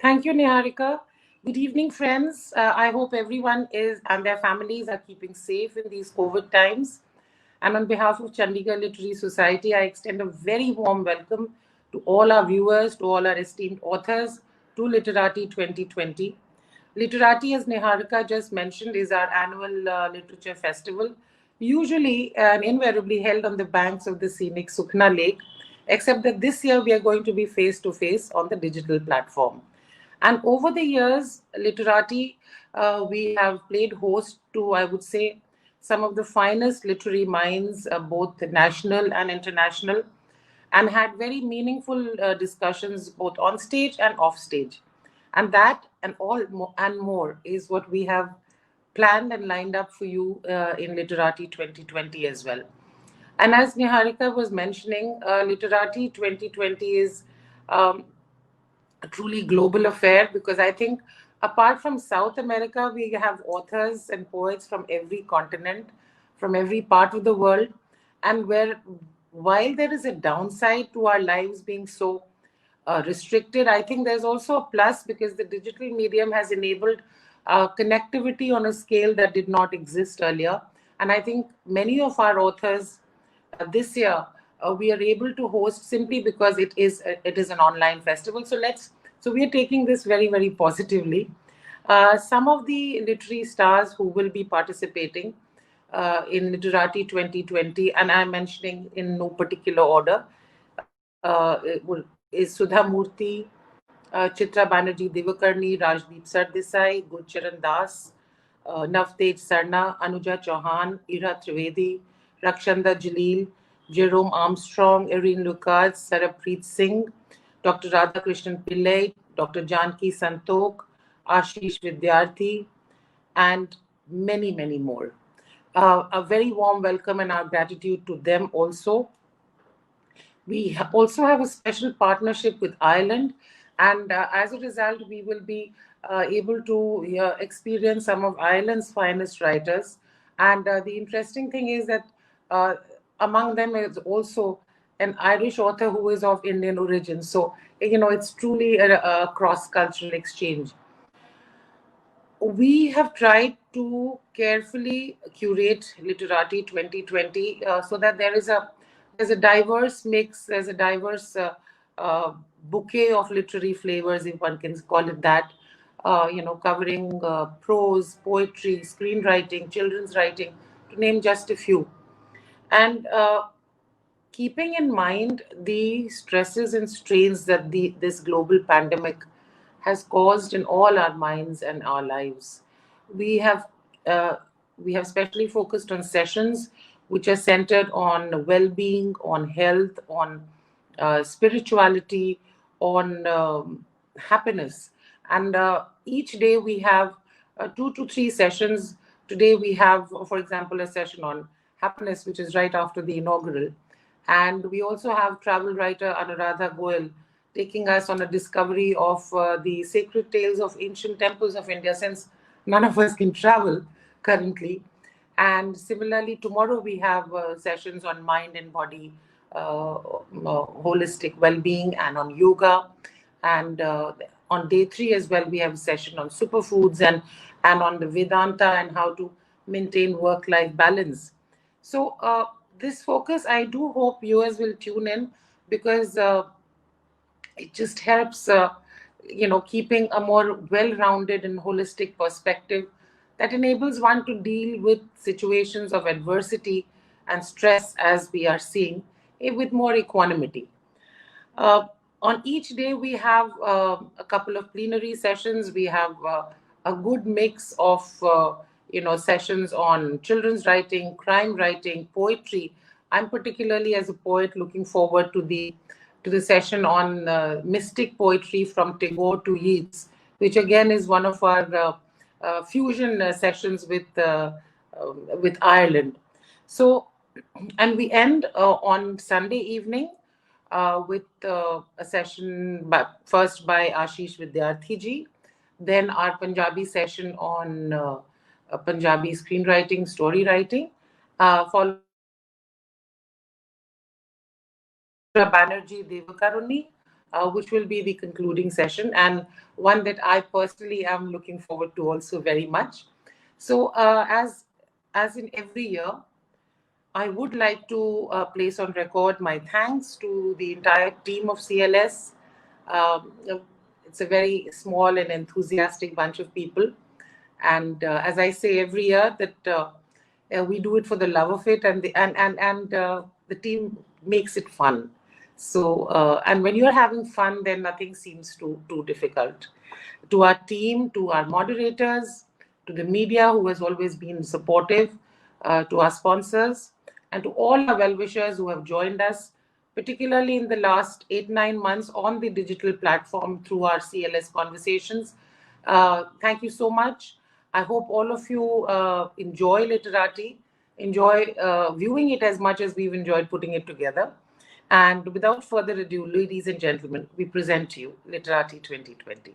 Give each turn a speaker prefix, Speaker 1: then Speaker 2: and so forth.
Speaker 1: Thank you, Niharika. Good evening, friends. I hope everyone is and their families are keeping safe in these COVID times. And on behalf of Chandigarh Literary Society, I extend a very warm welcome to all our viewers, to all our esteemed authors, to Literati 2020. Literati, as Niharika just mentioned, is our annual literature festival, usually and invariably held on the banks of the scenic Sukhna Lake, except that this year we are going to be face to face on the digital platform. And over the years, Literati, we have played host to, I would say, some of the finest literary minds, both national and international, and had very meaningful discussions both on stage and off stage. And that and and more is what we have planned and lined up for you in Literati 2020 as well. And as Niharika was mentioning, Literati 2020 is um, a truly global affair because I think apart from South America, we have authors and poets from every continent, from every part of the world. And where, while there is a downside to our lives being so restricted, I think there's also a plus because the digital medium has enabled connectivity on a scale that did not exist earlier. And I think many of our authors this year we are able to host simply because it is an online festival. So we are taking this very positively. Some of the literary stars who will be participating in Literati 2020, and I'm mentioning in no particular order, is Sudha Murthy, Chitra Banerjee Divakarni, Rajdeep Sardesai, Gurcharan Das, Navtej Sarna, Anuja Chauhan, Ira Trivedi, Rakshanda Jaleel, Jerome Armstrong, Erin Lucas, Sarabpreet Singh, Dr. Radhakrishnan Pillai, Dr. Janki Santok, Ashish Vidyarthi, and many more. A very warm welcome and our gratitude to them also. We also have a special partnership with Ireland, and as a result, we will be able to experience some of Ireland's finest writers. And the interesting thing is that uh, among them is also an Irish author who is of Indian origin. So, it's truly a cross-cultural exchange. We have tried to carefully curate Literati 2020 so that there's a diverse mix, there's a diverse bouquet of literary flavors, if one can call it that. Covering prose, poetry, screenwriting, children's writing, to name just a few. And keeping in mind the stresses and strains that this global pandemic has caused in all our minds and our lives, we have uh, we have specially focused on sessions which are centered on well-being, on health, on spirituality, on happiness. And each day we have 2 to 3 sessions. Today we have, for example, a session on happiness, which is right after the inaugural. And we also have travel writer Anuradha Goyal taking us on a discovery of the sacred tales of ancient temples of India, since none of us can travel currently. And similarly, tomorrow we have sessions on mind and body, holistic well being, and on yoga. And on day 3 as well, we have a session on superfoods and on the Vedanta and how to maintain work life balance. So, this focus, I do hope viewers will tune in because it just helps keeping a more well-rounded and holistic perspective that enables one to deal with situations of adversity and stress as we are seeing with more equanimity. uh, on each day, we have a couple of plenary sessions. We have a good mix of sessions on children's writing, crime writing, poetry. I'm particularly, as a poet, looking forward to the session on mystic poetry from Tagore to Yeats, which again is one of our fusion sessions with Ireland. So, and we end on Sunday evening with a session first by Ashish Vidyarthi ji, then our Punjabi session on Punjabi screenwriting, story writing, followed by Chitra Banerjee Devakaruni, which will be the concluding session, and one that I personally am looking forward to also very much. So as in every year, I would like to place on record my thanks to the entire team of CLS. Um, it's a very small and enthusiastic bunch of people. And as I say every year, that we do it for the love of it, and the team makes it fun. So, and when you're having fun, then nothing seems too difficult. To our team, to our moderators, to the media who has always been supportive, to our sponsors, and to all our well-wishers who have joined us, particularly in the last 8-9 months on the digital platform through our CLS conversations. Thank you so much. I hope all of you enjoy Literati, enjoy viewing it as much as we've enjoyed putting it together. And without further ado, ladies and gentlemen, we present to you Literati 2020.